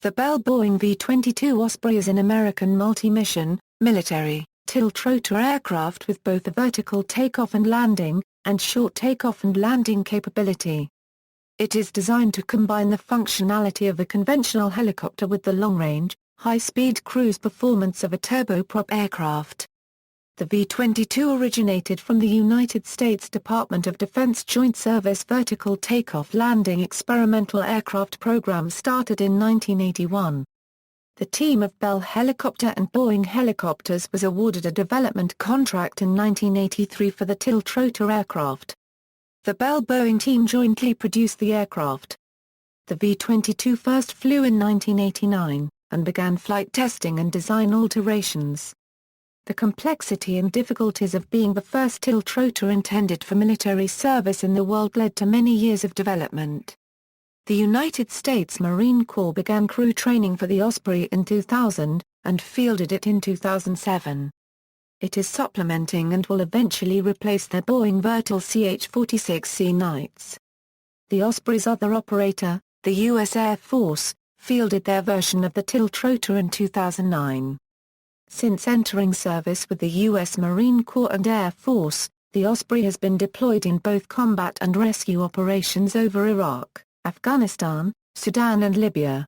The Bell Boeing V-22 Osprey is an American multi-mission, military, tiltrotor aircraft with both a vertical takeoff and landing, and short takeoff and landing capability. It is designed to combine the functionality of a conventional helicopter with the long-range, high-speed cruise performance of a turboprop aircraft. The V-22 originated from the United States Department of Defense Joint Service Vertical Takeoff Landing Experimental Aircraft Program started in 1981. The team of Bell Helicopter and Boeing Helicopters was awarded a development contract in 1983 for the tiltrotor aircraft. The Bell Boeing team jointly produced the aircraft. The V-22 first flew in 1989, and began flight testing and design alterations. The complexity and difficulties of being the first tiltrotor intended for military service in the world led to many years of development. The United States Marine Corps began crew training for the Osprey in 2000, and fielded it in 2007. It is supplementing and will eventually replace the Boeing VTOL CH-46C Knights. The Osprey's other operator, the U.S. Air Force, fielded their version of the tiltrotor in 2009. Since entering service with the U.S. Marine Corps and Air Force, the Osprey has been deployed in both combat and rescue operations over Iraq, Afghanistan, Sudan and Libya.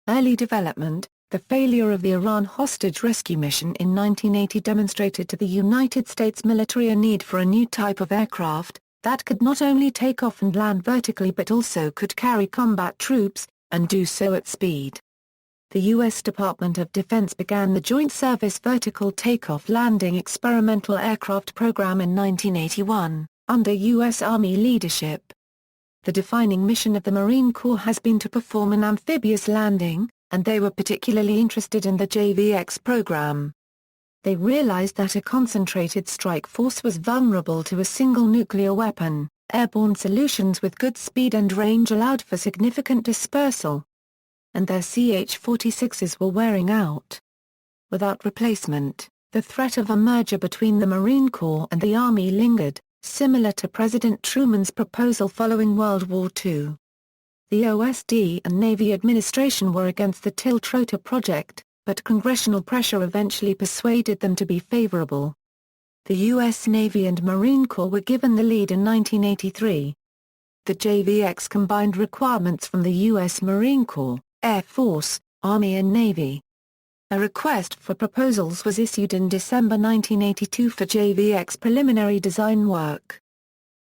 Early development. The failure of the Iran hostage rescue mission in 1980 demonstrated to the United States military a need for a new type of aircraft, that could not only take off and land vertically but also could carry combat troops, and do so at speed. The U.S. Department of Defense began the Joint Service Vertical Takeoff Landing Experimental Aircraft Program in 1981, under U.S. Army leadership. The defining mission of the Marine Corps has been to perform an amphibious landing, and they were particularly interested in the JVX program. They realized that a concentrated strike force was vulnerable to a single nuclear weapon. Airborne solutions with good speed and range allowed for significant dispersal. And their CH-46s were wearing out. Without replacement, the threat of a merger between the Marine Corps and the Army lingered, similar to President Truman's proposal following World War II. The OSD and Navy administration were against the tiltrotor project, but congressional pressure eventually persuaded them to be favorable. The U.S. Navy and Marine Corps were given the lead in 1983. The JVX combined requirements from the U.S. Marine Corps, Air Force, Army and Navy. A request for proposals was issued in December 1982 for JVX preliminary design work.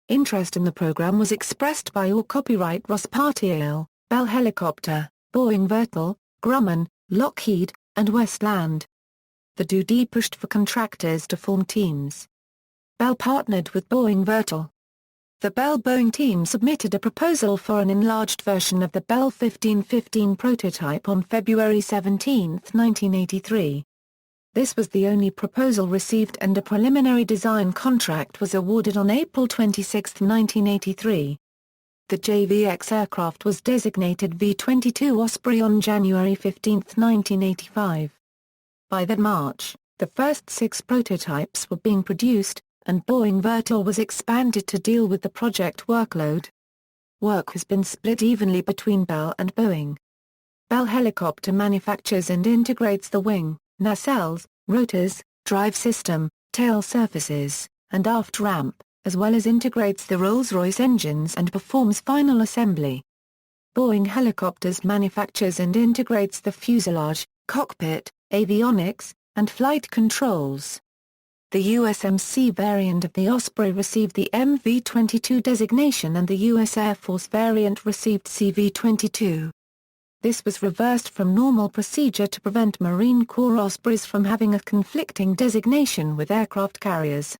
Interest in the program was expressed by all copyright Ross Partiel, Bell Helicopter, Boeing VTOL, Grumman, Lockheed, and Westland. The DoD pushed for contractors to form teams. Bell partnered with Boeing VTOL. The Bell Boeing team submitted a proposal for an enlarged version of the Bell 1515 prototype on February 17, 1983. This was the only proposal received and a preliminary design contract was awarded on April 26, 1983. The JVX aircraft was designated V-22 Osprey on January 15, 1985. By that March, the first 6 prototypes were being produced, and Boeing VTOL was expanded to deal with the project workload. Work has been split evenly between Bell and Boeing. Bell Helicopter manufactures and integrates the wing, nacelles, rotors, drive system, tail surfaces, and aft ramp, as well as integrates the Rolls-Royce engines and performs final assembly. Boeing Helicopters manufactures and integrates the fuselage, cockpit, avionics, and flight controls. The USMC variant of the Osprey received the MV-22 designation and the U.S. Air Force variant received CV-22. This was reversed from normal procedure to prevent Marine Corps Ospreys from having a conflicting designation with aircraft carriers.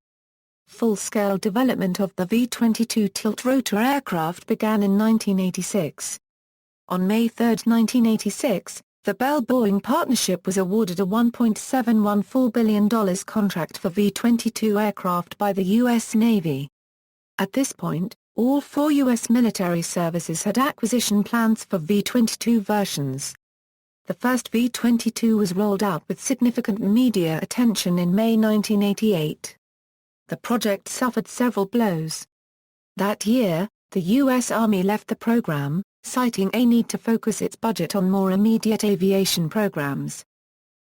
Full-scale development of the V-22 tiltrotor aircraft began in 1986. On May 3, 1986, the Bell-Boeing partnership was awarded a $1.714 billion contract for V-22 aircraft by the U.S. Navy. At this point, all 4 U.S. military services had acquisition plans for V-22 versions. The first V-22 was rolled out with significant media attention in May 1988. The project suffered several blows. That year, the U.S. Army left the program, citing a need to focus its budget on more immediate aviation programs.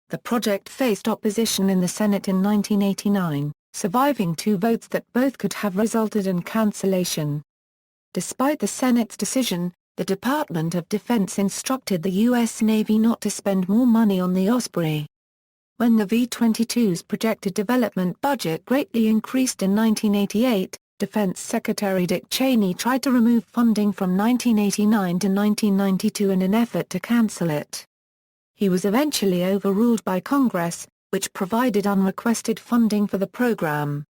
The project faced opposition in the Senate in 1989, surviving 2 votes that both could have resulted in cancellation. Despite the Senate's decision, the Department of Defense instructed the U.S. Navy not to spend more money on the Osprey. When the V-22's projected development budget greatly increased in 1988, Defense Secretary Dick Cheney tried to remove funding from 1989 to 1992 in an effort to cancel it. He was eventually overruled by Congress, which provided unrequested funding for the program.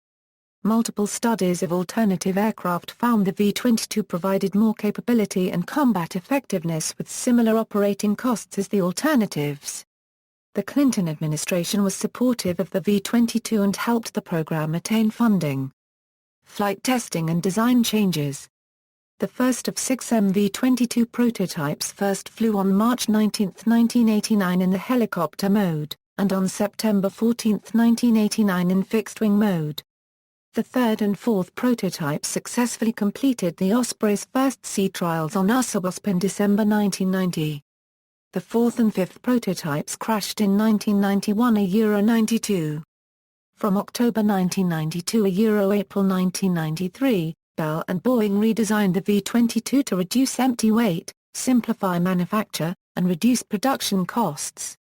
Multiple studies of alternative aircraft found the V-22 provided more capability and combat effectiveness with similar operating costs as the alternatives. The Clinton administration was supportive of the V-22 and helped the program attain funding. Flight testing and design changes. The first of 6 MV-22 prototypes first flew on March 19, 1989 in the helicopter mode, and on September 14, 1989 in fixed-wing mode. The third and fourth prototypes successfully completed the Osprey's first sea trials on Usawasp in December 1990. The fourth and fifth prototypes crashed in 1991 92. From October 1992 April 1993, Bell and Boeing redesigned the V-22 to reduce empty weight, simplify manufacture, and reduce production costs.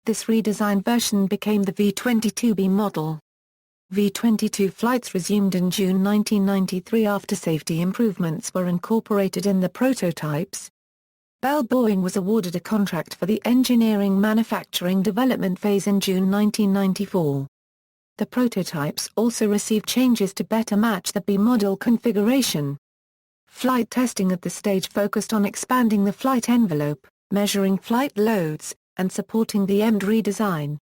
This redesigned version became the V-22B model. V-22 flights resumed in June 1993 after safety improvements were incorporated in the prototypes. Bell Boeing was awarded a contract for the engineering manufacturing development phase in June 1994. The prototypes also received changes to better match the B model configuration. Flight testing at the stage focused on expanding the flight envelope, measuring flight loads, and supporting the EMD redesign.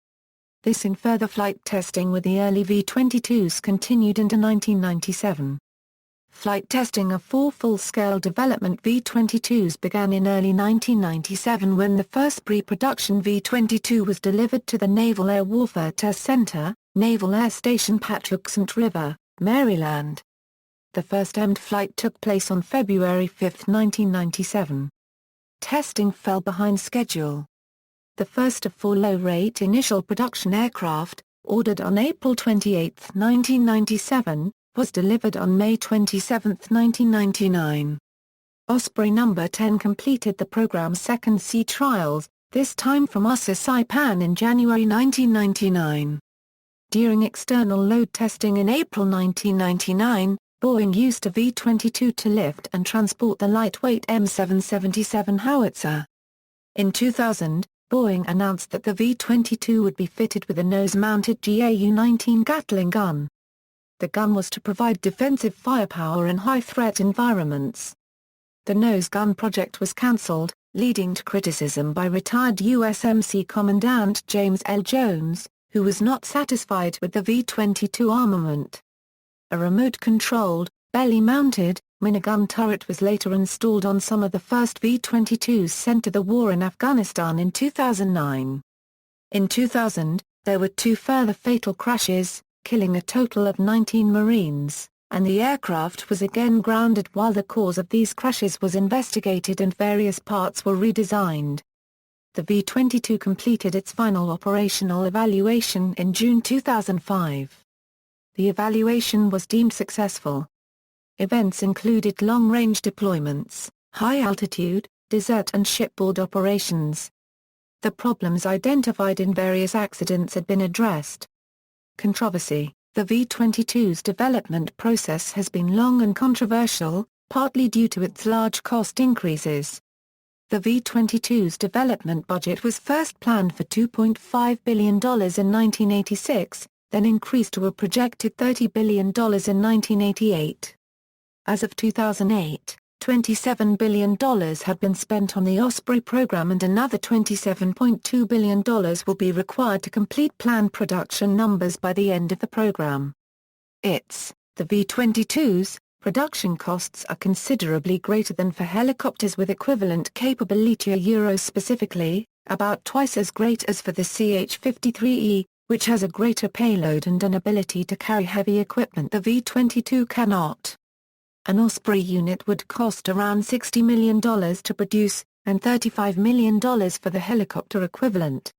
This and further flight testing with the early V-22s continued into 1997. Flight testing of 4 full-scale development V-22s began in early 1997 when the first pre-production V-22 was delivered to the Naval Air Warfare Test Center, Naval Air Station Patuxent River, Maryland. The first EMD flight took place on February 5, 1997. Testing fell behind schedule. The first of 4 low-rate initial production aircraft, ordered on April 28, 1997, was delivered on May 27, 1999. Osprey No. 10 completed the program's second sea trials, this time from USA Saipan in January 1999. During external load testing in April 1999, Boeing used a V-22 to lift and transport the lightweight M777 howitzer. In 2000, Boeing announced that the V-22 would be fitted with a nose-mounted GAU-19 Gatling gun. The gun was to provide defensive firepower in high-threat environments. The nose gun project was cancelled, leading to criticism by retired USMC Commandant James L. Jones, who was not satisfied with the V-22 armament. A remote-controlled, belly-mounted, minigun turret was later installed on some of the first V-22s sent to the war in Afghanistan in 2009. In 2000, there were 2 further fatal crashes, killing a total of 19 Marines, and the aircraft was again grounded while the cause of these crashes was investigated and various parts were redesigned. The V-22 completed its final operational evaluation in June 2005. The evaluation was deemed successful. Events included long-range deployments, high-altitude, desert and shipboard operations. The problems identified in various accidents had been addressed. Controversy. The V-22's development process has been long and controversial, partly due to its large cost increases. The V-22's development budget was first planned for $2.5 billion in 1986, then increased to a projected $30 billion in 1988. As of 2008, $27 billion had been spent on the Osprey program and another $27.2 billion will be required to complete planned production numbers by the end of the program. The V-22's production costs are considerably greater than for helicopters with equivalent capability specifically, about twice as great as for the CH-53E, which has a greater payload and an ability to carry heavy equipment the V-22 cannot. An Osprey unit would cost around $60 million to produce, and $35 million for the helicopter equivalent.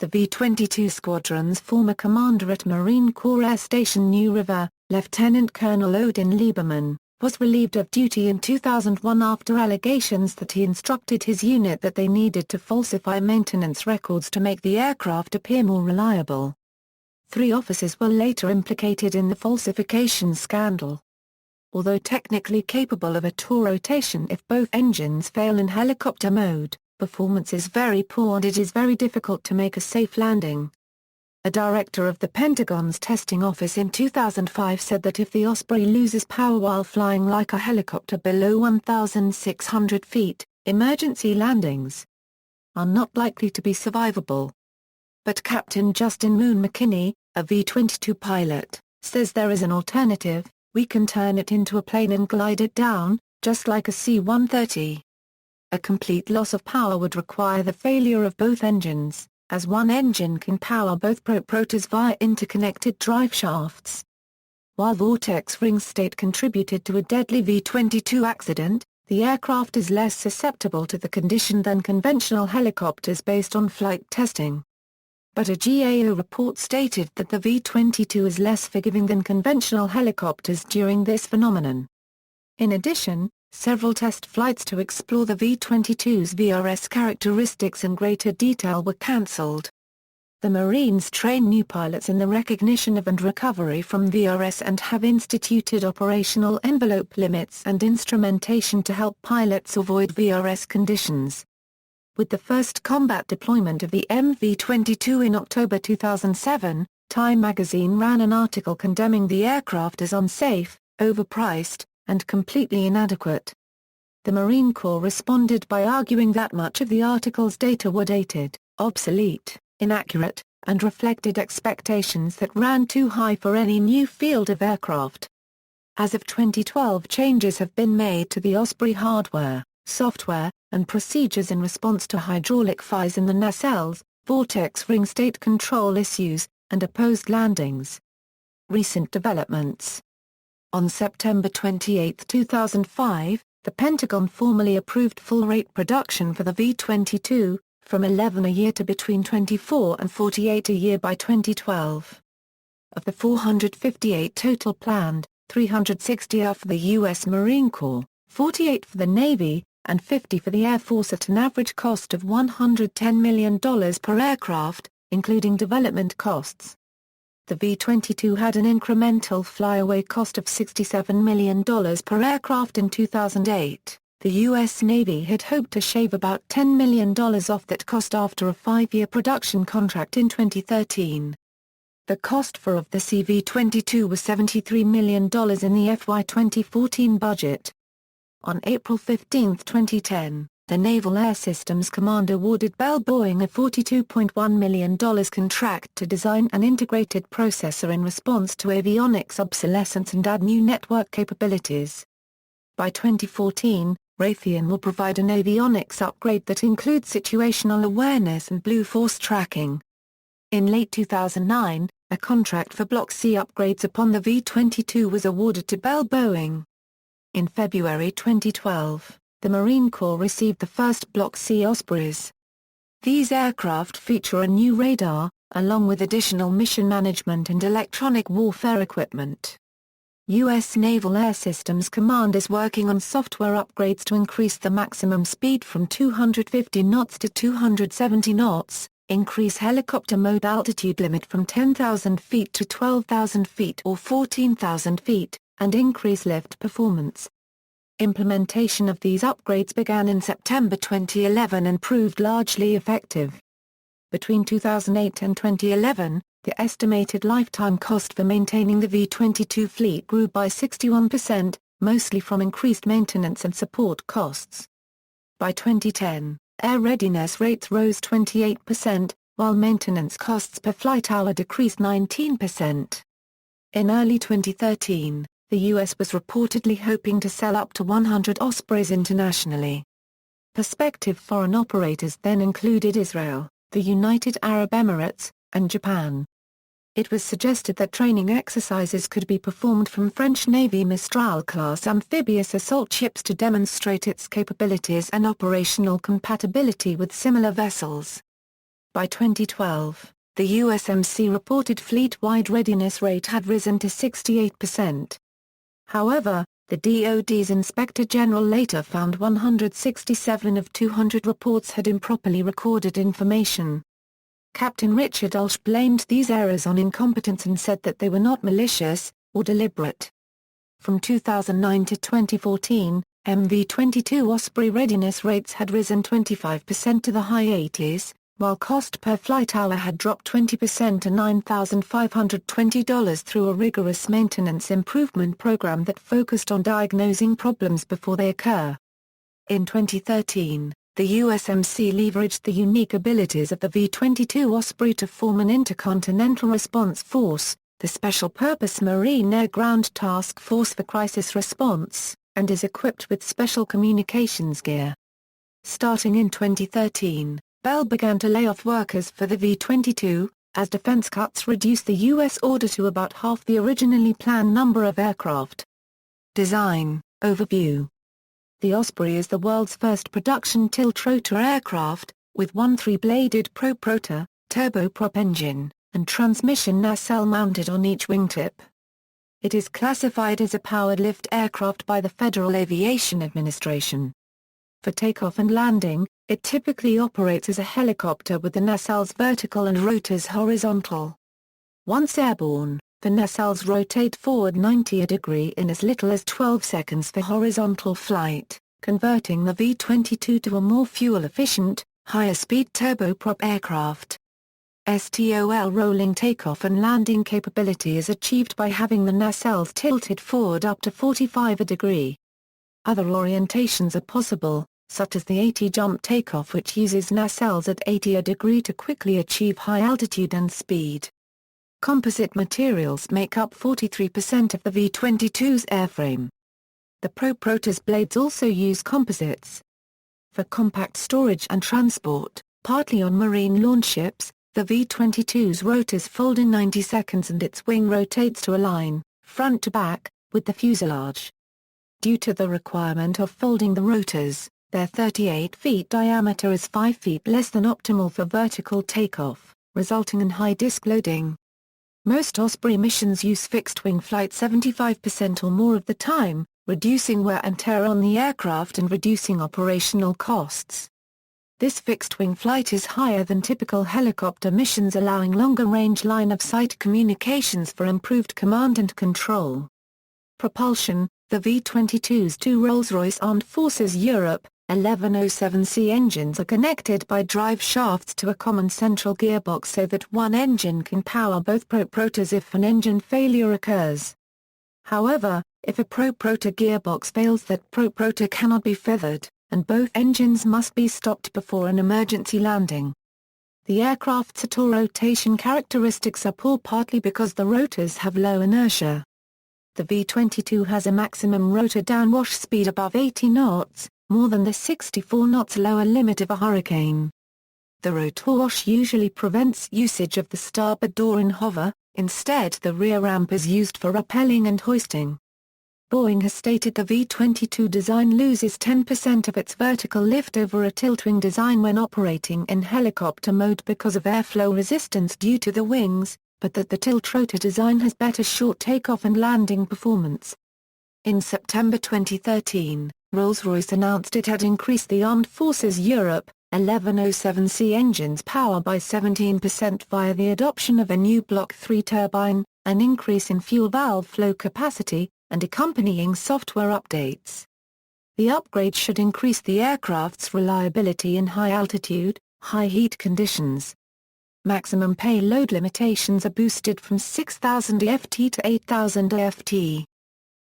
The V-22 squadron's former commander at Marine Corps Air Station New River, Lieutenant Colonel Odin Lieberman, was relieved of duty in 2001 after allegations that he instructed his unit that they needed to falsify maintenance records to make the aircraft appear more reliable. 3 officers were later implicated in the falsification scandal. Although technically capable of a tour rotation if both engines fail in helicopter mode, performance is very poor and it is very difficult to make a safe landing. A director of the Pentagon's testing office in 2005 said that if the Osprey loses power while flying like a helicopter below 1,600 feet, emergency landings are not likely to be survivable. But Captain Justin Moon McKinney, a V-22 pilot, says there is an alternative: we can turn it into a plane and glide it down, just like a C-130. A complete loss of power would require the failure of both engines, as one engine can power both prop rotors via interconnected drive shafts. While vortex ring state contributed to a deadly V-22 accident, the aircraft is less susceptible to the condition than conventional helicopters based on flight testing. But a GAO report stated that the V-22 is less forgiving than conventional helicopters during this phenomenon. In addition, several test flights to explore the V-22's VRS characteristics in greater detail were cancelled. The Marines train new pilots in the recognition of and recovery from VRS and have instituted operational envelope limits and instrumentation to help pilots avoid VRS conditions. With the first combat deployment of the MV-22 in October 2007, Time magazine ran an article condemning the aircraft as unsafe, overpriced, and completely inadequate. The Marine Corps responded by arguing that much of the article's data were dated, obsolete, inaccurate, and reflected expectations that ran too high for any new field of aircraft. As of 2012, changes have been made to the Osprey hardware, software, and procedures in response to hydraulic fires in the nacelles, vortex ring state control issues, and opposed landings. Recent developments. On September 28, 2005, the Pentagon formally approved full-rate production for the V-22, from 11 a year to between 24 and 48 a year by 2012. Of the 458 total planned, 360 are for the U.S. Marine Corps, 48 for the Navy, and 50 for the Air Force at an average cost of $110 million per aircraft, including development costs. The V-22 had an incremental flyaway cost of $67 million per aircraft in 2008. The U.S. Navy had hoped to shave about $10 million off that cost after a 5-year production contract in 2013. The cost for of the CV-22 was $73 million in the FY 2014 budget. On April 15, 2010, the Naval Air Systems Command awarded Bell Boeing a $42.1 million contract to design an integrated processor in response to avionics obsolescence and add new network capabilities. By 2014, Raytheon will provide an avionics upgrade that includes situational awareness and Blue Force tracking. In late 2009, a contract for Block C upgrades upon the V-22 was awarded to Bell Boeing. In February 2012, the Marine Corps received the first Block C Ospreys. These aircraft feature a new radar, along with additional mission management and electronic warfare equipment. U.S. Naval Air Systems Command is working on software upgrades to increase the maximum speed from 250 knots to 270 knots, increase helicopter mode altitude limit from 10,000 feet to 12,000 feet or 14,000 feet, and increase lift performance. Implementation of these upgrades began in September 2011 and proved largely effective. Between 2008 and 2011, the estimated lifetime cost for maintaining the V-22 fleet grew by 61%, mostly from increased maintenance and support costs. By 2010, air readiness rates rose 28%, while maintenance costs per flight hour decreased 19%. In early 2013, the U.S. was reportedly hoping to sell up to 100 Ospreys internationally. Prospective foreign operators then included Israel, the United Arab Emirates, and Japan. It was suggested that training exercises could be performed from French Navy Mistral-class amphibious assault ships to demonstrate its capabilities and operational compatibility with similar vessels. By 2012, the USMC reported fleet-wide readiness rate had risen to 68%. However, the DoD's Inspector General later found 167 of 200 reports had improperly recorded information. Captain Richard Ulsh blamed these errors on incompetence and said that they were not malicious, or deliberate. From 2009 to 2014, MV-22 Osprey readiness rates had risen 25% to the high 80s, while cost per flight hour had dropped 20% to $9,520 through a rigorous maintenance improvement program that focused on diagnosing problems before they occur. In 2013, the USMC leveraged the unique abilities of the V-22 Osprey to form an Intercontinental Response Force, the special-purpose Marine Air Ground Task Force for Crisis Response, and is equipped with special communications gear. Starting in 2013, Bell began to lay off workers for the V-22, as defense cuts reduced the U.S. order to about half the originally planned number of aircraft. Design Overview. The Osprey is the world's first production tiltrotor aircraft, with one 3-bladed proprotor, turboprop engine, and transmission nacelle mounted on each wingtip. It is classified as a powered lift aircraft by the Federal Aviation Administration. For takeoff and landing, it typically operates as a helicopter with the nacelles vertical and rotors horizontal. Once airborne, the nacelles rotate forward 90 degrees in as little as 12 seconds for horizontal flight, converting the V-22 to a more fuel-efficient, higher-speed turboprop aircraft. STOL rolling takeoff and landing capability is achieved by having the nacelles tilted forward up to 45 degrees. Other orientations are possible, such as the 80 jump takeoff, which uses nacelles at 80 degrees to quickly achieve high altitude and speed. Composite materials make up 43% of the V-22's airframe. The proprotor's blades also use composites. For compact storage and transport, partly on marine launch ships, the V-22's rotors fold in 90 seconds and its wing rotates to align, front to back, with the fuselage. Due to the requirement of folding the rotors, their 38 feet diameter is 5 feet less than optimal for vertical takeoff, resulting in high disk loading. Most Osprey missions use fixed-wing flight 75% or more of the time, reducing wear and tear on the aircraft and reducing operational costs. This fixed-wing flight is higher than typical helicopter missions, allowing longer-range line-of-sight communications for improved command and control. Propulsion. The V-22's two Rolls-Royce Armed Forces Europe 1107C engines are connected by drive shafts to a common central gearbox so that one engine can power both proprotors if an engine failure occurs. However, if a proprotor gearbox fails, that proprotor cannot be feathered, and both engines must be stopped before an emergency landing. The aircraft's rotation characteristics are poor, partly because the rotors have low inertia. The V-22 has a maximum rotor downwash speed above 80 knots, more than the 64 knots lower limit of a Hurricane. The rotor wash usually prevents usage of the starboard door in hover, instead the rear ramp is used for rappelling and hoisting. Boeing has stated the V-22 design loses 10% of its vertical lift over a tiltwing design when operating in helicopter mode because of airflow resistance due to the wings, but that the tiltrotor design has better short takeoff and landing performance. In September 2013, Rolls-Royce announced it had increased the Armed Forces Europe 1107C engine's power by 17% via the adoption of a new Block 3 turbine, an increase in fuel valve flow capacity, and accompanying software updates. The upgrade should increase the aircraft's reliability in high altitude, high heat conditions. Maximum payload limitations are boosted from 6,000 AFT to 8,000 AFT.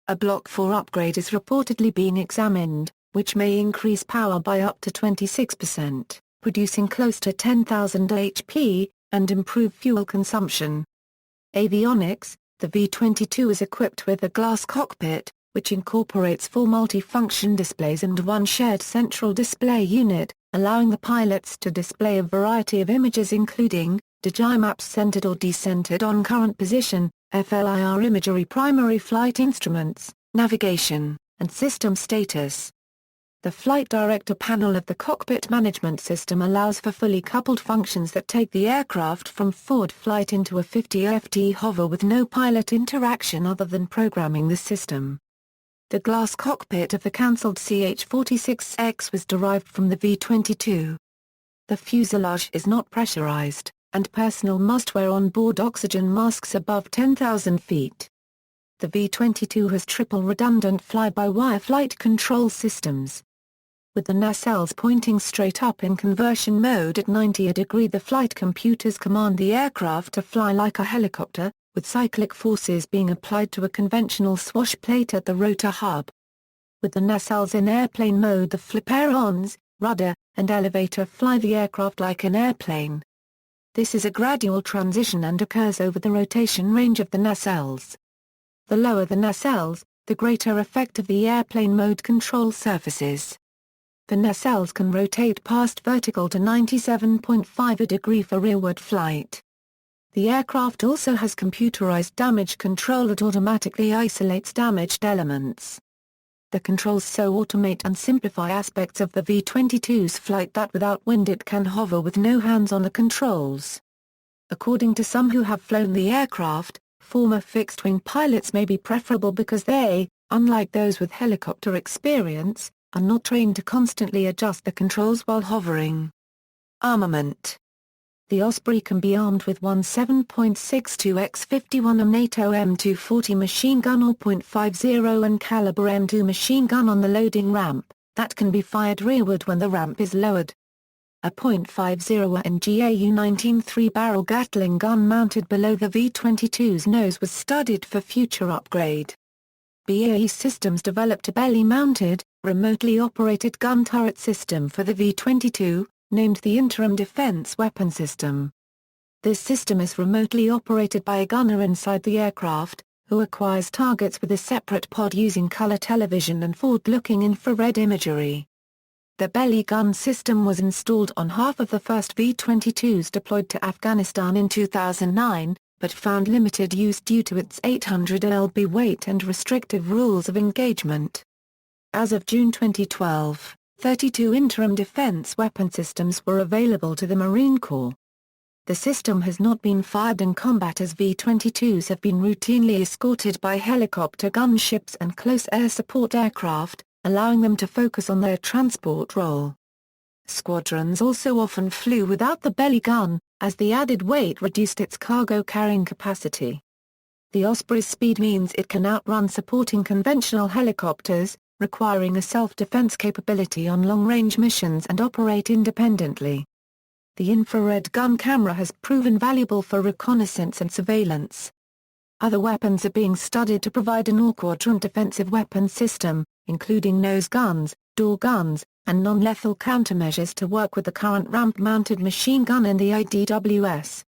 A Block 4 upgrade is reportedly being examined, which may increase power by up to 26%, producing close to 10,000 HP, and improve fuel consumption. Avionics. The V-22 is equipped with a glass cockpit, which incorporates 4 multi-function displays and one shared central display unit, allowing the pilots to display a variety of images including DJI maps centered or decentered on current position, FLIR imagery primary flight instruments, navigation, and system status. The Flight Director panel of the cockpit management system allows for fully coupled functions that take the aircraft from forward flight into a 50 ft hover with no pilot interaction other than programming the system. The glass cockpit of the cancelled CH-46X was derived from the V-22. The fuselage is not pressurized, and personnel must wear on-board oxygen masks above 10,000 feet. The V-22 has triple redundant fly-by-wire flight control systems. With the nacelles pointing straight up in conversion mode at 90 degrees, the flight computers command the aircraft to fly like a helicopter, with cyclic forces being applied to a conventional swash plate at the rotor hub. With the nacelles in airplane mode, the flaperons, rudder, and elevator fly the aircraft like an airplane. This is a gradual transition and occurs over the rotation range of the nacelles. The lower the nacelles, the greater effect of the airplane mode control surfaces. The nacelles can rotate past vertical to 97.5 degrees for rearward flight. The aircraft also has computerized damage control that automatically isolates damaged elements. The controls so automate and simplify aspects of the V-22's flight that without wind it can hover with no hands on the controls. According to some who have flown the aircraft, former fixed-wing pilots may be preferable because they, unlike those with helicopter experience, are not trained to constantly adjust the controls while hovering. Armament. The Osprey can be armed with one 7.62x51 NATO M240 machine gun or .50 and caliber M2 machine gun on the loading ramp, that can be fired rearward when the ramp is lowered. A .50 and GAU-19 3-barrel Gatling gun mounted below the V-22's nose was studied for future upgrade. BAE Systems developed a belly-mounted, remotely operated gun turret system for the V-22, named the Interim Defense Weapon System. This system is remotely operated by a gunner inside the aircraft, who acquires targets with a separate pod using color television and forward-looking infrared imagery. The belly gun system was installed on half of the first V-22s deployed to Afghanistan in 2009, but found limited use due to its 800 lb weight and restrictive rules of engagement. As of June 2012, 32 interim defense weapon systems were available to the Marine Corps. The system has not been fired in combat as V-22s have been routinely escorted by helicopter gunships and close air support aircraft, allowing them to focus on their transport role. Squadrons also often flew without the belly gun, as the added weight reduced its cargo carrying capacity. The Osprey's speed means it can outrun supporting conventional helicopters, requiring a self-defense capability on long-range missions and operate independently. The infrared gun camera has proven valuable for reconnaissance and surveillance. Other weapons are being studied to provide an all-quadrant defensive weapon system, including nose guns, door guns, and non-lethal countermeasures to work with the current ramp-mounted machine gun and the IDWS.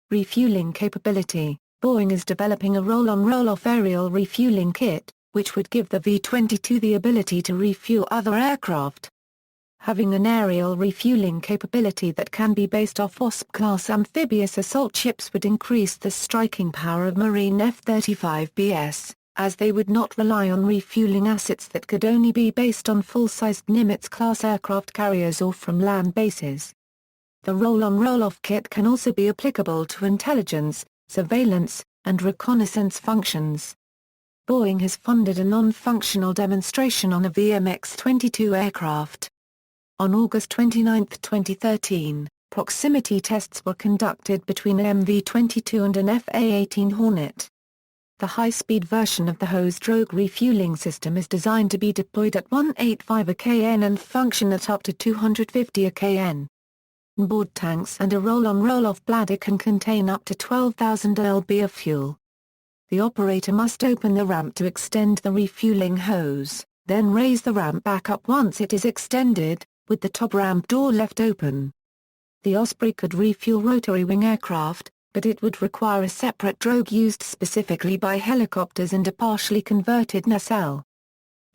Refueling capability. Boeing is developing a roll-on roll-off aerial refueling kit, which would give the V-22 the ability to refuel other aircraft. Having an aerial refueling capability that can be based off Osprey-class amphibious assault ships would increase the striking power of Marine F-35Bs, as they would not rely on refueling assets that could only be based on full-sized Nimitz-class aircraft carriers or from land bases. The roll-on roll-off kit can also be applicable to intelligence, surveillance, and reconnaissance functions. Boeing has funded a non-functional demonstration on a VMX-22 aircraft. On August 29, 2013, proximity tests were conducted between an MV-22 and an FA-18 Hornet. The high-speed version of the hose drogue refueling system is designed to be deployed at 185 kN and function at up to 250 kN. Onboard tanks and a roll-on roll-off bladder can contain up to 12,000 lb of fuel. The operator must open the ramp to extend the refueling hose, then raise the ramp back up once it is extended, with the top ramp door left open. The Osprey could refuel rotary wing aircraft, but it would require a separate drogue used specifically by helicopters and a partially converted nacelle.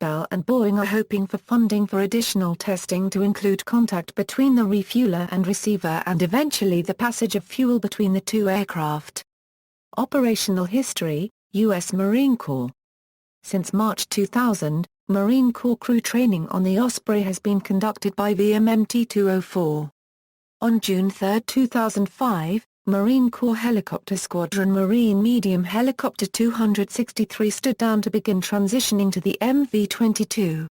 Bell and Boeing are hoping for funding for additional testing to include contact between the refueler and receiver and eventually the passage of fuel between the two aircraft. Operational history, U.S. Marine Corps. Since March 2000, Marine Corps crew training on the Osprey has been conducted by VMMT-204. On June 3, 2005, Marine Corps Helicopter Squadron Marine Medium Helicopter 263 stood down to begin transitioning to the MV-22.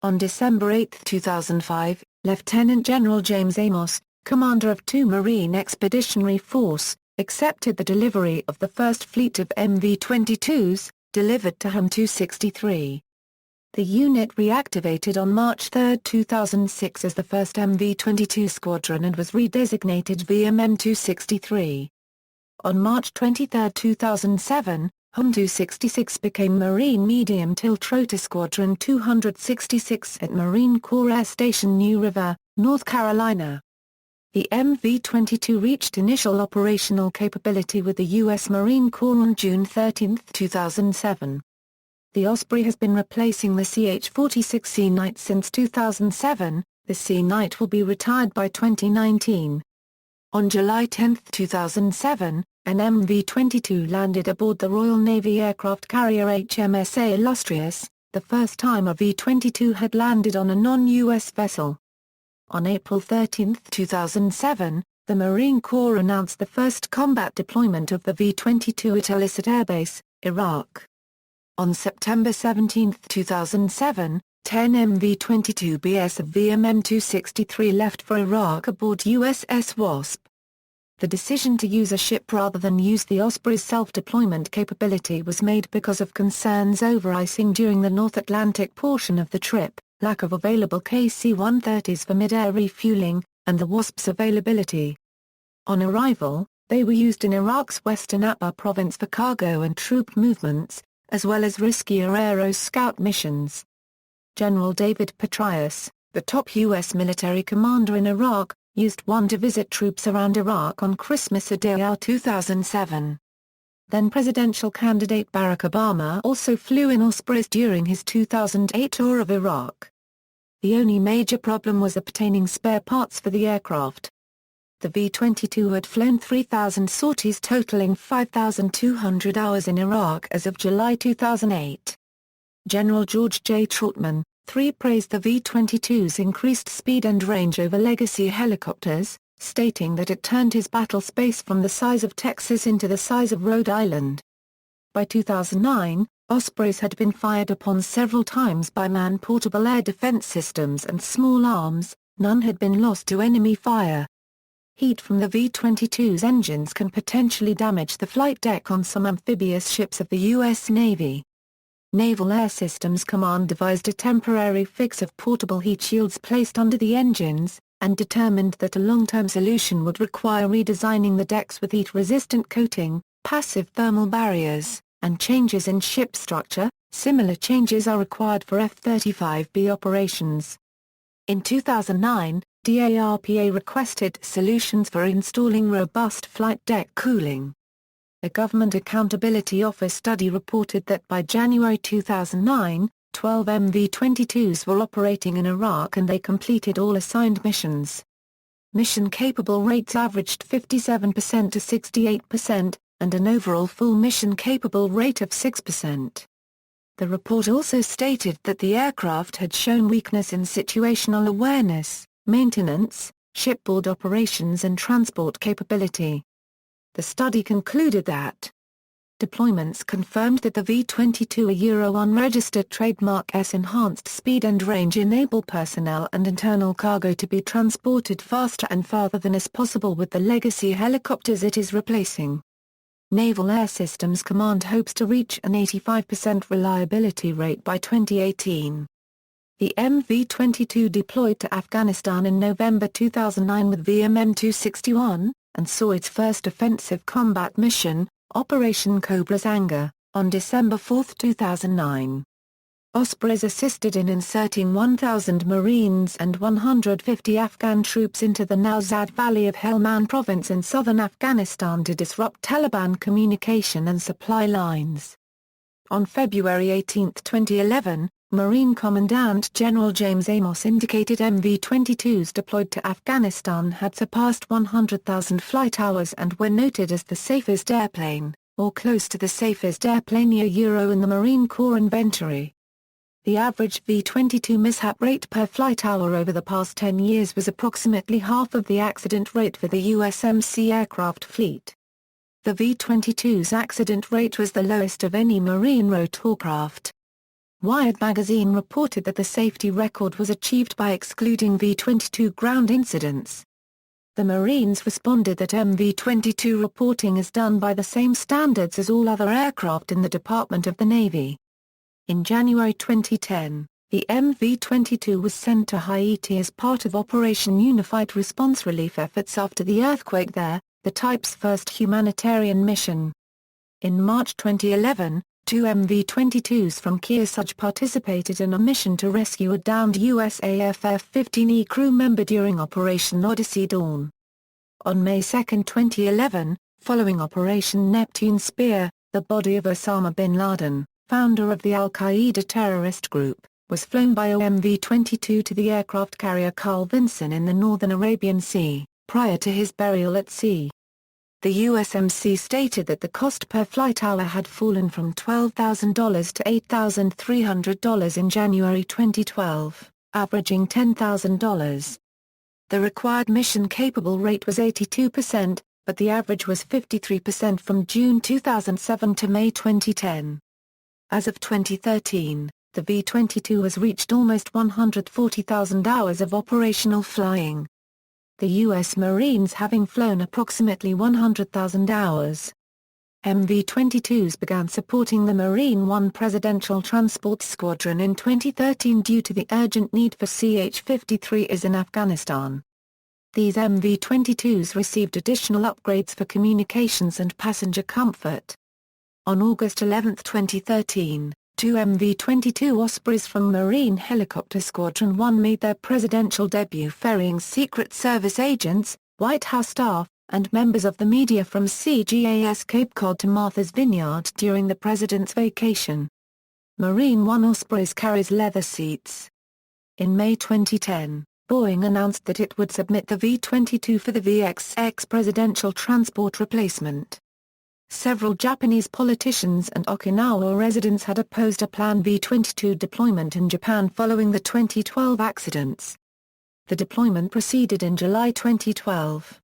On December 8, 2005, Lieutenant General James Amos, commander of 2 Marine Expeditionary Force, accepted the delivery of the first fleet of MV-22s, delivered to him 263. The unit reactivated on March 3, 2006 as the first MV-22 squadron and was redesignated VMM-263. On March 23, 2007, HM-266 became Marine Medium Tiltrotor Squadron 266 at Marine Corps Air Station New River, North Carolina. The MV-22 reached initial operational capability with the U.S. Marine Corps on June 13, 2007. The Osprey has been replacing the CH-46 Sea Knight since 2007, the Sea Knight will be retired by 2019. On July 10, 2007, an MV-22 landed aboard the Royal Navy aircraft carrier HMS Illustrious, the first time a V-22 had landed on a non-U.S. vessel. On April 13, 2007, the Marine Corps announced the first combat deployment of the V-22 at Al-Assad Air Base, Iraq. On September 17, 2007, 10 MV-22Bs of VMM-263 left for Iraq aboard USS Wasp. The decision to use a ship rather than use the Osprey's self-deployment capability was made because of concerns over icing during the North Atlantic portion of the trip, lack of available KC-130s for mid-air refueling, and the Wasp's availability. On arrival, they were used in Iraq's western Atbah province for cargo and troop movements, as well as riskier aero scout missions. General David Petraeus, the top U.S. military commander in Iraq, used one to visit troops around Iraq on Christmas Day 2007. Then presidential candidate Barack Obama also flew in Ospreys during his 2008 tour of Iraq. The only major problem was obtaining spare parts for the aircraft. The V-22 had flown 3,000 sorties totaling 5,200 hours in Iraq as of July 2008. General George J. Trautman, III praised the V-22's increased speed and range over legacy helicopters, stating that it turned his battle space from the size of Texas into the size of Rhode Island. By 2009, Ospreys had been fired upon several times by man-portable air defense systems and small arms, none had been lost to enemy fire. Heat from the V-22's engines can potentially damage the flight deck on some amphibious ships of the U.S. Navy. Naval Air Systems Command devised a temporary fix of portable heat shields placed under the engines, and determined that a long-term solution would require redesigning the decks with heat-resistant coating, passive thermal barriers, and changes in ship structure. Similar changes are required for F-35B operations. In 2009, DARPA requested solutions for installing robust flight deck cooling. A Government Accountability Office study reported that by January 2009, 12 MV-22s were operating in Iraq and they completed all assigned missions. Mission-capable rates averaged 57% to 68%, and an overall full mission-capable rate of 6%. The report also stated that the aircraft had shown weakness in situational awareness, maintenance, shipboard operations and transport capability. The study concluded that deployments confirmed that the V-22 a Euro unregistered trademark S enhanced speed and range enable personnel and internal cargo to be transported faster and farther than is possible with the legacy helicopters it is replacing. Naval Air Systems Command hopes to reach an 85% reliability rate by 2018. The MV-22 deployed to Afghanistan in November 2009 with VMM-261, and saw its first offensive combat mission, Operation Cobra's Anger, on December 4, 2009. Ospreys assisted in inserting 1,000 Marines and 150 Afghan troops into the Nowzad Valley of Helmand province in southern Afghanistan to disrupt Taliban communication and supply lines. On February 18, 2011, Marine Commandant General James Amos indicated MV-22s deployed to Afghanistan had surpassed 100,000 flight hours and were noted as the safest airplane, or close to the safest airplane in the Marine Corps inventory. The average V-22 mishap rate per flight hour over the past 10 years was approximately half of the accident rate for the USMC aircraft fleet. The V-22's accident rate was the lowest of any Marine rotorcraft. Wired magazine reported that the safety record was achieved by excluding V-22 ground incidents. The Marines responded that MV-22 reporting is done by the same standards as all other aircraft in the Department of the Navy. In January 2010, the MV-22 was sent to Haiti as part of Operation Unified Response relief efforts after the earthquake there, the type's first humanitarian mission. In March 2011, two MV-22s from Kearsarge participated in a mission to rescue a downed USAF F-15E crew member during Operation Odyssey Dawn. On May 2, 2011, following Operation Neptune Spear, the body of Osama bin Laden, founder of the al-Qaeda terrorist group, was flown by a MV-22 to the aircraft carrier Carl Vinson in the northern Arabian Sea, prior to his burial at sea. The USMC stated that the cost per flight hour had fallen from $12,000 to $8,300 in January 2012, averaging $10,000. The required mission-capable rate was 82%, but the average was 53% from June 2007 to May 2010. As of 2013, the V-22 has reached almost 140,000 hours of operational flying. The U.S. Marines having flown approximately 100,000 hours. MV-22s began supporting the Marine One Presidential Transport Squadron in 2013 due to the urgent need for CH-53s in Afghanistan. These MV-22s received additional upgrades for communications and passenger comfort. On August 11, 2013, two MV-22 Ospreys from Marine Helicopter Squadron 1 made their presidential debut ferrying Secret Service agents, White House staff, and members of the media from CGAS Cape Cod to Martha's Vineyard during the president's vacation. Marine One Ospreys carries leather seats. In May 2010, Boeing announced that it would submit the V-22 for the VXX presidential transport replacement. Several Japanese politicians and Okinawa residents had opposed a planned V-22 deployment in Japan following the 2012 accidents. The deployment proceeded in July 2012.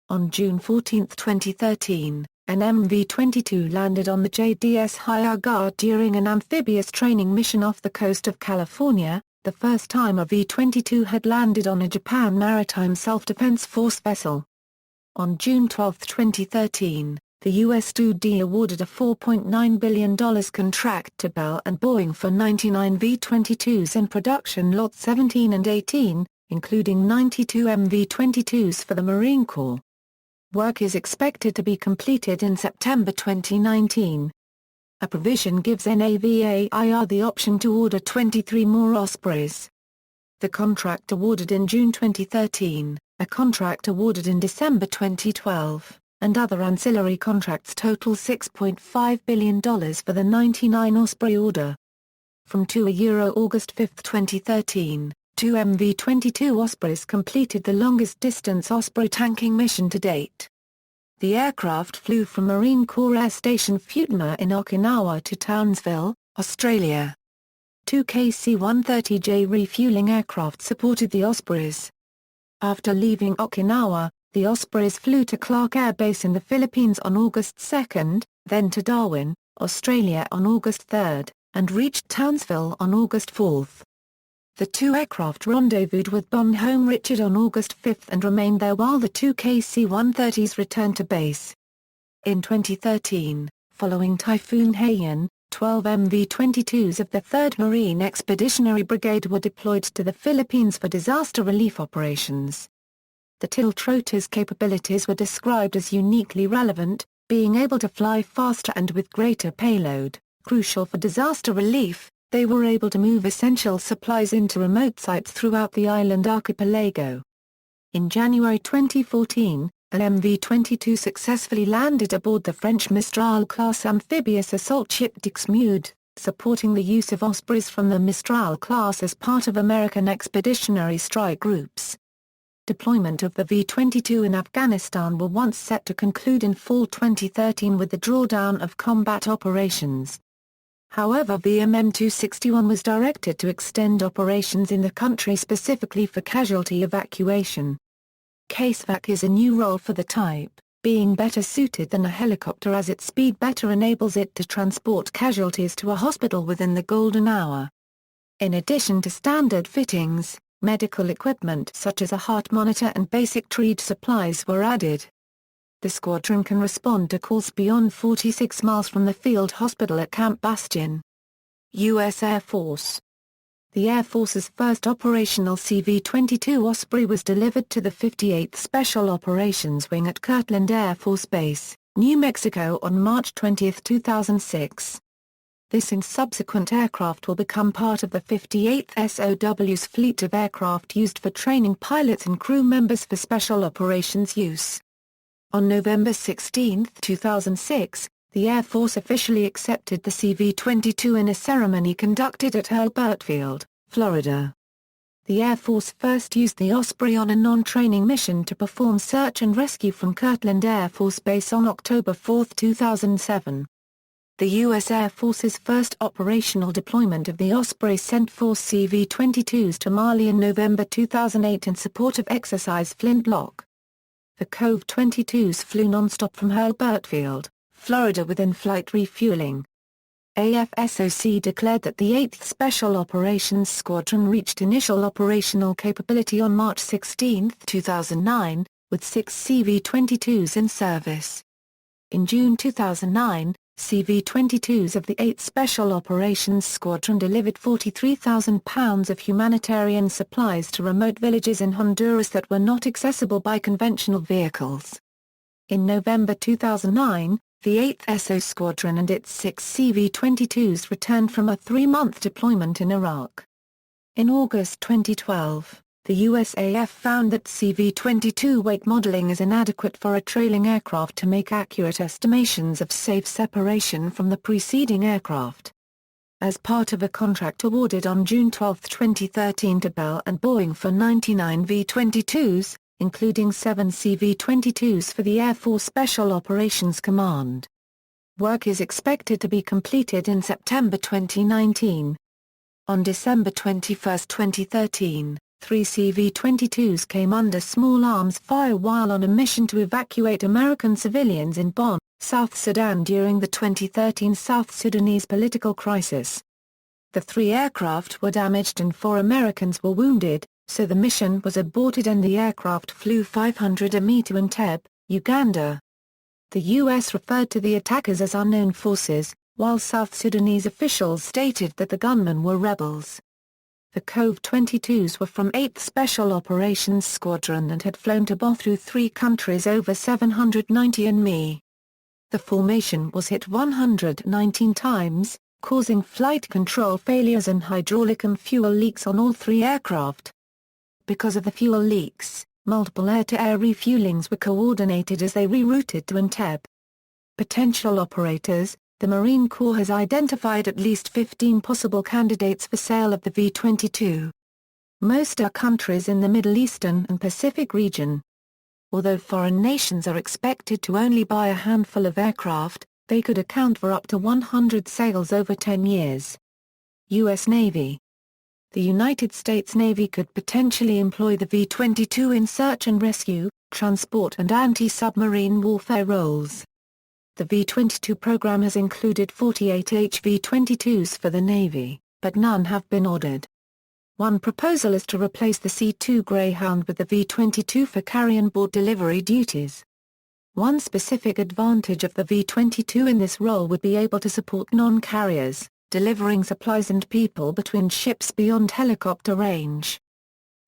On June 14, 2013, an MV-22 landed on the JDS Hyaga during an amphibious training mission off the coast of California, the first time a V-22 had landed on a Japan Maritime Self-Defense Force vessel. On June 12, 2013, the U.S. DoD awarded a $4.9 billion contract to Bell and Boeing for 99 V-22s in production lots 17 and 18, including 92 MV-22s for the Marine Corps. Work is expected to be completed in September 2019. A provision gives NAVAIR the option to order 23 more Ospreys. The contract awarded in June 2013, a contract awarded in December 2012, and other ancillary contracts total $6.5 billion for the 99 Osprey order. From August 5, 2013, two MV-22 Ospreys completed the longest-distance Osprey tanking mission to date. The aircraft flew from Marine Corps Air Station Futenma in Okinawa to Townsville, Australia. Two KC-130J refueling aircraft supported the Ospreys. After leaving Okinawa, the Ospreys flew to Clark Air Base in the Philippines on August 2, then to Darwin, Australia on August 3, and reached Townsville on August 4. The two aircraft rendezvoused with Bon Homme Richard on August 5 and remained there while the two KC-130s returned to base. In 2013, following Typhoon Haiyan, 12 MV-22s of the 3rd Marine Expeditionary Brigade were deployed to the Philippines for disaster relief operations. The tiltrotor's capabilities were described as uniquely relevant, being able to fly faster and with greater payload. Crucial for disaster relief, they were able to move essential supplies into remote sites throughout the island archipelago. In January 2014, an MV-22 successfully landed aboard the French Mistral-class amphibious assault ship Dixmude, supporting the use of Ospreys from the Mistral class as part of American expeditionary strike groups. Deployment of the V-22 in Afghanistan were once set to conclude in fall 2013 with the drawdown of combat operations. However, VMM-261 was directed to extend operations in the country specifically for casualty evacuation. CASEVAC is a new role for the type, being better suited than a helicopter as its speed better enables it to transport casualties to a hospital within the golden hour. In addition to standard fittings, medical equipment such as a heart monitor and basic triage supplies were added. The squadron can respond to calls beyond 46 miles from the field hospital at Camp Bastion. U.S. Air Force. The Air Force's first operational CV-22 Osprey was delivered to the 58th Special Operations Wing at Kirtland Air Force Base, New Mexico on March 20, 2006. This and subsequent aircraft will become part of the 58th SOW's fleet of aircraft used for training pilots and crew members for special operations use. On November 16, 2006, the Air Force officially accepted the CV-22 in a ceremony conducted at Hurlburt Field, Florida. The Air Force first used the Osprey on a non-training mission to perform search and rescue from Kirtland Air Force Base on October 4, 2007. The U.S. Air Force's first operational deployment of the Osprey sent 4 CV-22s to Mali in November 2008 in support of Exercise Flintlock. The COV-22s flew non-stop from Hurlburt Field, Florida with in-flight refueling. AFSOC declared that the 8th Special Operations Squadron reached initial operational capability on March 16, 2009, with 6 CV-22s in service. In June 2009, CV-22s of the 8th Special Operations Squadron delivered 43,000 pounds of humanitarian supplies to remote villages in Honduras that were not accessible by conventional vehicles. In November 2009, the 8th SO Squadron and its 6 CV-22s returned from a 3-month deployment in Iraq. In August 2012, the USAF found that CV-22 weight modeling is inadequate for a trailing aircraft to make accurate estimations of safe separation from the preceding aircraft. As part of a contract awarded on June 12, 2013 to Bell and Boeing for 99 V-22s, including 7 CV-22s for the Air Force Special Operations Command. Work is expected to be completed in September 2019. On December 21, 2013, 3 CV-22s came under small arms fire while on a mission to evacuate American civilians in Bonn, South Sudan during the 2013 South Sudanese political crisis. The 3 aircraft were damaged and 4 Americans were wounded, so the mission was aborted and the aircraft flew 500 mi to Entebbe, Uganda. The U.S. referred to the attackers as unknown forces, while South Sudanese officials stated that the gunmen were rebels. The COV-22s were from 8th Special Operations Squadron and had flown to BOF through 3 countries over 790 mi. The formation was hit 119 times, causing flight control failures and hydraulic and fuel leaks on all 3 aircraft. Because of the fuel leaks, multiple air-to-air refuelings were coordinated as they rerouted to Entebbe. Potential operators. The Marine Corps has identified at least 15 possible candidates for sale of the V-22. Most are countries in the Middle Eastern and Pacific region. Although foreign nations are expected to only buy a handful of aircraft, they could account for up to 100 sales over 10 years. U.S. Navy. The United States Navy could potentially employ the V-22 in search and rescue, transport and anti-submarine warfare roles. The V-22 program has included 48 HV-22s for the Navy, but none have been ordered. One proposal is to replace the C-2 Greyhound with the V-22 for carry-on-board delivery duties. One specific advantage of the V-22 in this role would be able to support non-carriers, delivering supplies and people between ships beyond helicopter range.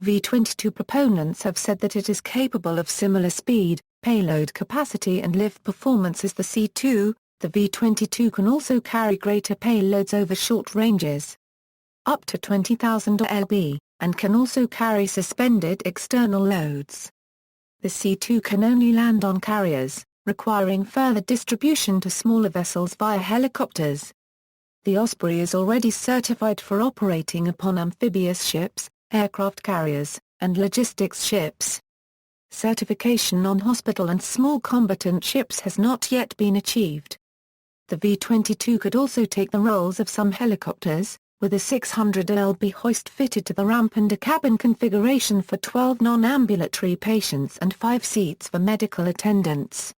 V-22 proponents have said that it is capable of similar speed, payload capacity and lift performance as the C-2, the V-22 can also carry greater payloads over short ranges, up to 20,000 lb, and can also carry suspended external loads. The C-2 can only land on carriers, requiring further distribution to smaller vessels via helicopters. The Osprey is already certified for operating upon amphibious ships, aircraft carriers, and logistics ships. Certification on hospital and small combatant ships has not yet been achieved. The V-22 could also take the roles of some helicopters, with a 600 lb hoist fitted to the ramp and a cabin configuration for 12 non-ambulatory patients and 5 seats for medical attendants.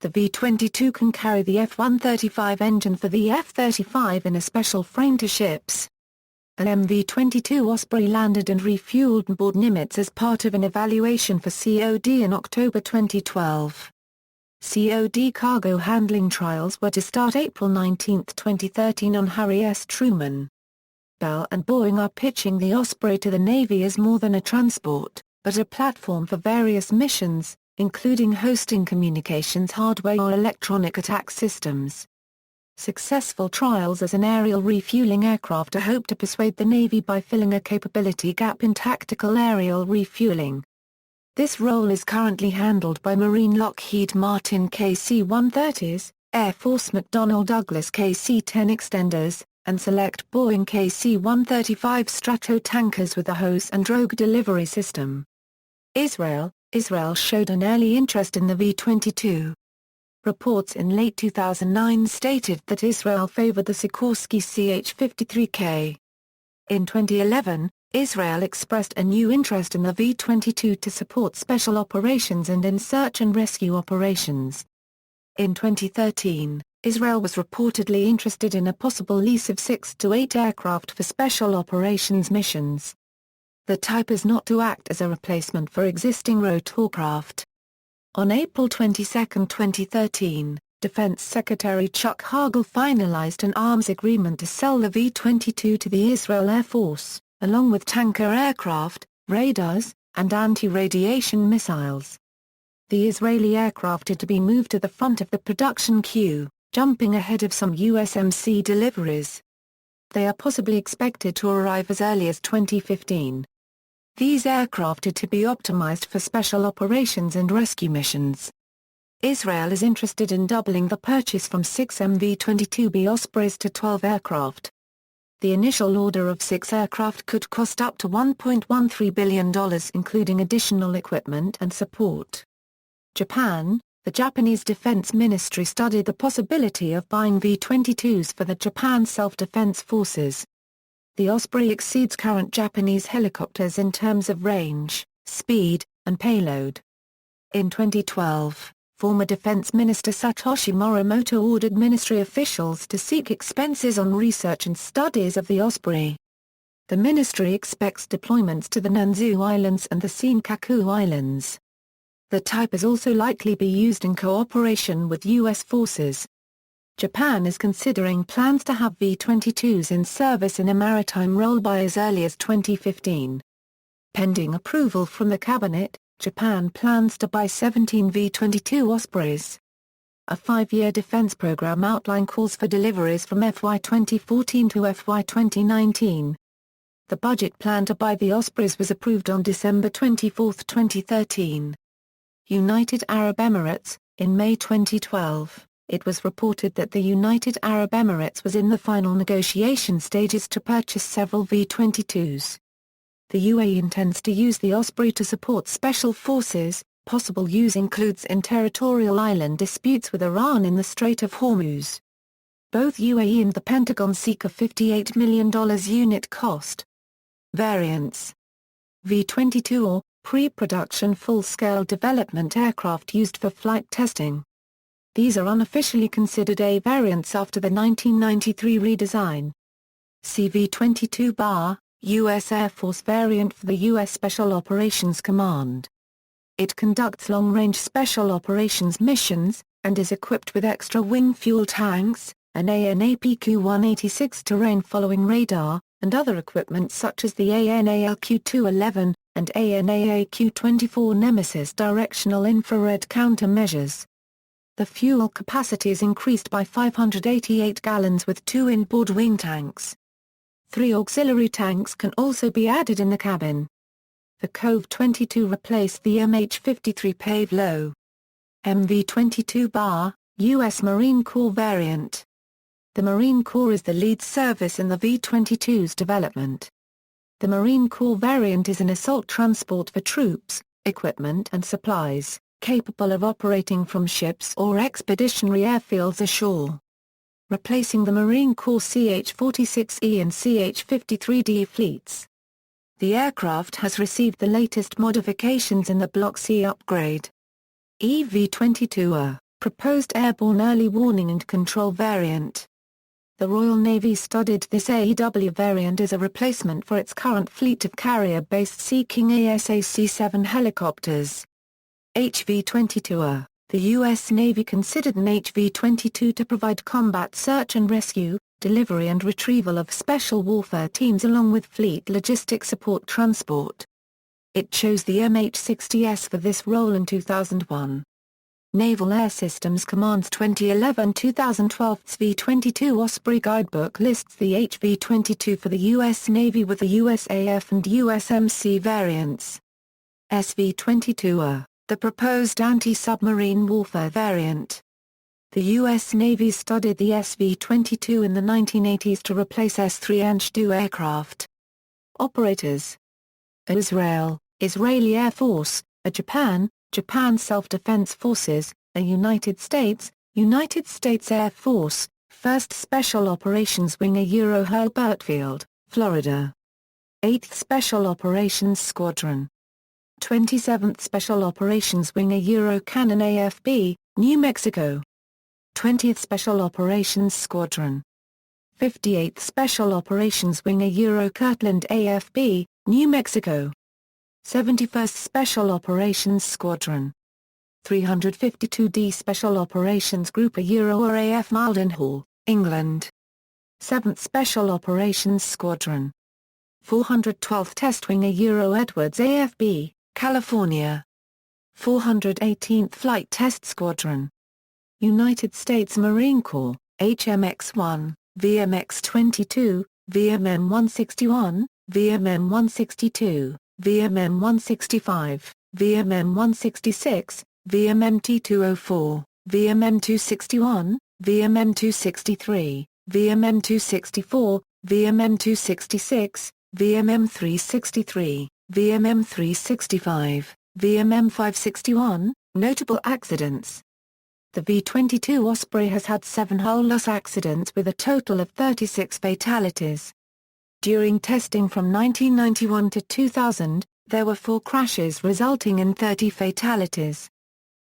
The V-22 can carry the F-135 engine for the F-35 in a special frame to ships. An MV-22 Osprey landed and refueled aboard Nimitz as part of an evaluation for COD in October 2012. COD cargo handling trials were to start April 19, 2013 on Harry S. Truman. Bell and Boeing are pitching the Osprey to the Navy as more than a transport, but a platform for various missions, including hosting communications hardware or electronic attack systems. Successful trials as an aerial refueling aircraft are hoped to persuade the Navy by filling a capability gap in tactical aerial refueling. This role is currently handled by Marine Lockheed Martin KC-130s, Air Force McDonnell Douglas KC-10 extenders, and select Boeing KC-135 Stratotankers with a hose and drogue delivery system. Israel showed an early interest in the V-22. Reports in late 2009 stated that Israel favored the Sikorsky CH-53K. In 2011, Israel expressed a new interest in the V-22 to support special operations and in search and rescue operations. In 2013, Israel was reportedly interested in a possible lease of 6 to 8 aircraft for special operations missions. The type is not to act as a replacement for existing rotorcraft. On April 22, 2013, Defense Secretary Chuck Hagel finalized an arms agreement to sell the V-22 to the Israel Air Force, along with tanker aircraft, radars, and anti-radiation missiles. The Israeli aircraft are to be moved to the front of the production queue, jumping ahead of some USMC deliveries. They are possibly expected to arrive as early as 2015. These aircraft are to be optimized for special operations and rescue missions. Israel is interested in doubling the purchase from 6 MV-22B Ospreys to 12 aircraft. The initial order of 6 aircraft could cost up to $1.13 billion including additional equipment and support. Japan. The Japanese Defense Ministry studied the possibility of buying V-22s for the Japan Self-Defense Forces. The Osprey exceeds current Japanese helicopters in terms of range, speed, and payload. In 2012, former Defense Minister Satoshi Morimoto ordered ministry officials to seek expenses on research and studies of the Osprey. The ministry expects deployments to the Nanzu Islands and the Senkaku Islands. The type is also likely be used in cooperation with U.S. forces. Japan is considering plans to have V-22s in service in a maritime role by as early as 2015. Pending approval from the cabinet, Japan plans to buy 17 V-22 Ospreys. A 5-year defense program outline calls for deliveries from FY 2014 to FY 2019. The budget plan to buy the Ospreys was approved on December 24, 2013. United Arab Emirates. In May 2012, it was reported that the United Arab Emirates was in the final negotiation stages to purchase several V-22s. The UAE intends to use the Osprey to support special forces. Possible use includes in territorial island disputes with Iran in the Strait of Hormuz. Both UAE and the Pentagon seek a $58 million unit cost. Variants: V-22 or pre-production full-scale development aircraft used for flight testing. These are unofficially considered A variants after the 1993 redesign. CV-22 U.S. Air Force variant for the U.S. Special Operations Command. It conducts long-range special operations missions, and is equipped with extra wing fuel tanks, an ANAPQ-186 terrain-following radar, and other equipment such as the ANALQ-211, and ANAAQ-24 Nemesis directional infrared countermeasures. The fuel capacity is increased by 588 gallons with 2 inboard wing tanks. 3 auxiliary tanks can also be added in the cabin. The COV-22 replaced the MH-53 Pave-Low MV-22 U.S. Marine Corps variant. The Marine Corps is the lead service in the V-22's development. The Marine Corps variant is an assault transport for troops, equipment and supplies, capable of operating from ships or expeditionary airfields ashore. Replacing the Marine Corps CH-46E and CH-53D fleets. The aircraft has received the latest modifications in the Block C upgrade. EV-22A, proposed airborne early warning and control variant. The Royal Navy studied this AEW variant as a replacement for its current fleet of carrier-based Sea King ASA C-7 helicopters. HV-22A. The U.S. Navy considered an HV-22 to provide combat search and rescue, delivery and retrieval of special warfare teams along with fleet logistic support transport. It chose the MH-60S for this role in 2001. Naval Air Systems Command's 2011-2012 V-22 Osprey Guidebook lists the HV-22 for the U.S. Navy with the USAF and USMC variants. SV-22A, the proposed anti-submarine warfare variant. The U.S. Navy studied the SV-22 in the 1980s to replace S-3 Anshdu aircraft. Operators: Israel, Israeli Air Force, Japan Self-Defense Forces, United States Air Force, 1st Special Operations Wing Hurlburt Field, Florida. 8th Special Operations Squadron. 27th Special Operations Wing Cannon AFB, New Mexico. 20th Special Operations Squadron. 58th Special Operations Wing Kirtland AFB, New Mexico. 71st Special Operations Squadron. 352d Special Operations Group RAF Mildenhall, England. 7th Special Operations Squadron. 412th Test Wing Edwards AFB, California. 418th Flight Test Squadron. United States Marine Corps, HMX-1, VMX-22, VMM-161, VMM-162. VMM-165, VMM-166, VMM-T-204, VMM-261, VMM-263, VMM-264, VMM-266, VMM-363, VMM-365, VMM-561. Notable accidents. The V-22 Osprey has had 7 hull loss accidents with a total of 36 fatalities. During testing from 1991 to 2000, there were 4 crashes resulting in 30 fatalities.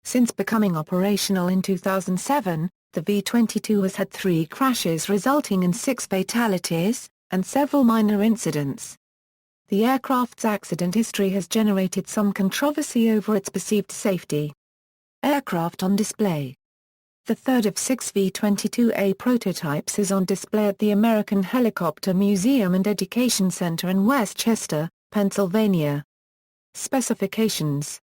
Since becoming operational in 2007, the V-22 has had 3 crashes resulting in 6 fatalities, and several minor incidents. The aircraft's accident history has generated some controversy over its perceived safety. Aircraft on display. The third of 6 V-22A prototypes is on display at the American Helicopter Museum and Education Center in Westchester, Pennsylvania. Specifications.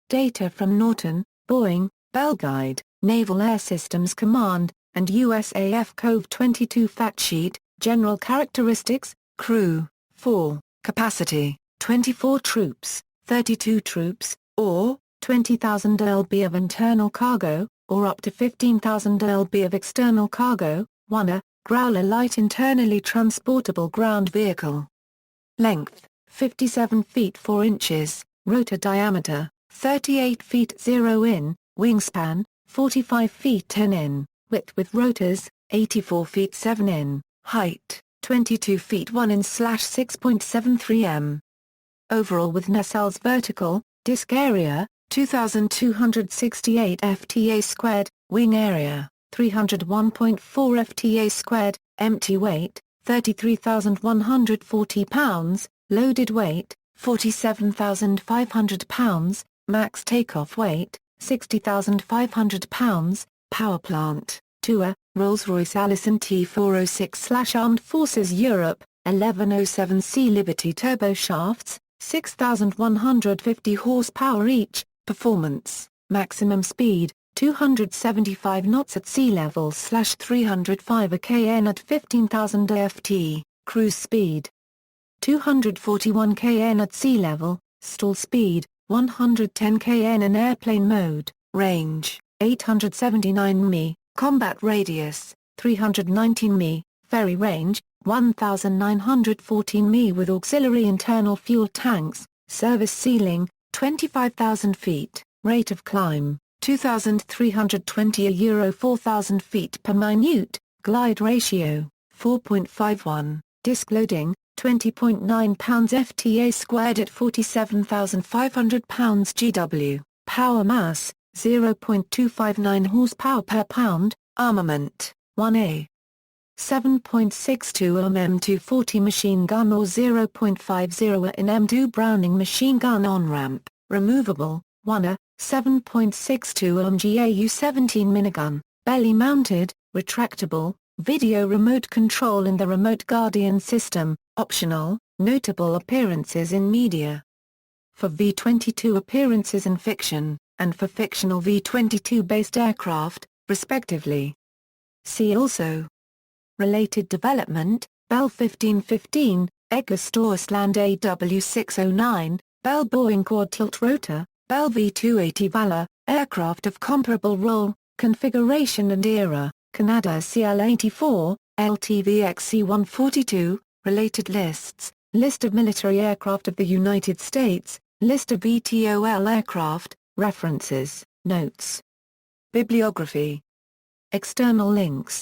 Data from Norton, Boeing, Bell Guide, Naval Air Systems Command, and USAF Cove 22 Fact Sheet. General characteristics: crew, 4, capacity, 24 troops, 32 troops, or 20,000 lb of internal cargo, or up to 15,000 lb of external cargo. 1 A Growler light internally transportable ground vehicle. Length, 57 feet 4 inches, rotor diameter, 38 feet 0 in, wingspan, 45 feet 10 in, width with rotors, 84 feet 7 in, height, 22 feet 1 in/6.73 m. Overall with nacelles vertical, disk area, 2,268 FTA squared, wing area, 301.4 FTA squared, empty weight, 33,140 pounds, loaded weight, 47,500 pounds, max takeoff weight, 60,500 pounds, power plant, 2A, Rolls-Royce Allison T406/Armed Forces Europe, 1107C Liberty turbofans, 6,150 horsepower each. Performance, maximum speed, 275 knots at sea level/305 kn at 15,000 ft, cruise speed, 241 kn at sea level, stall speed, 110 kn in airplane mode, range, 879 mi, combat radius, 319 mi, ferry range, 1,914 mi with auxiliary internal fuel tanks, service ceiling, 25,000 feet, rate of climb, 2,320 euro 4,000 feet per minute, glide ratio, 4.51, disk loading, 20.9 pounds FTA squared at 47,500 pounds GW, power mass, 0.259 horsepower per pound, armament, 1A. 7.62 M240 machine gun or 0.50 in M2 Browning machine gun on-ramp, removable, 1A, 7.62 GAU-17 minigun, belly-mounted, retractable, video remote control in the Remote Guardian system, optional, notable appearances in media. For V-22 appearances in fiction, and for fictional V-22-based aircraft, respectively. See also. Related development, Bell 1515, Edgar Storstland AW609, Bell Boeing Quad Tiltrotor, Bell V-280 Valor, aircraft of comparable role, configuration and era, Canada CL-84, LTVX C-142, related lists, list of military aircraft of the United States, list of VTOL aircraft, references, notes. Bibliography. External links.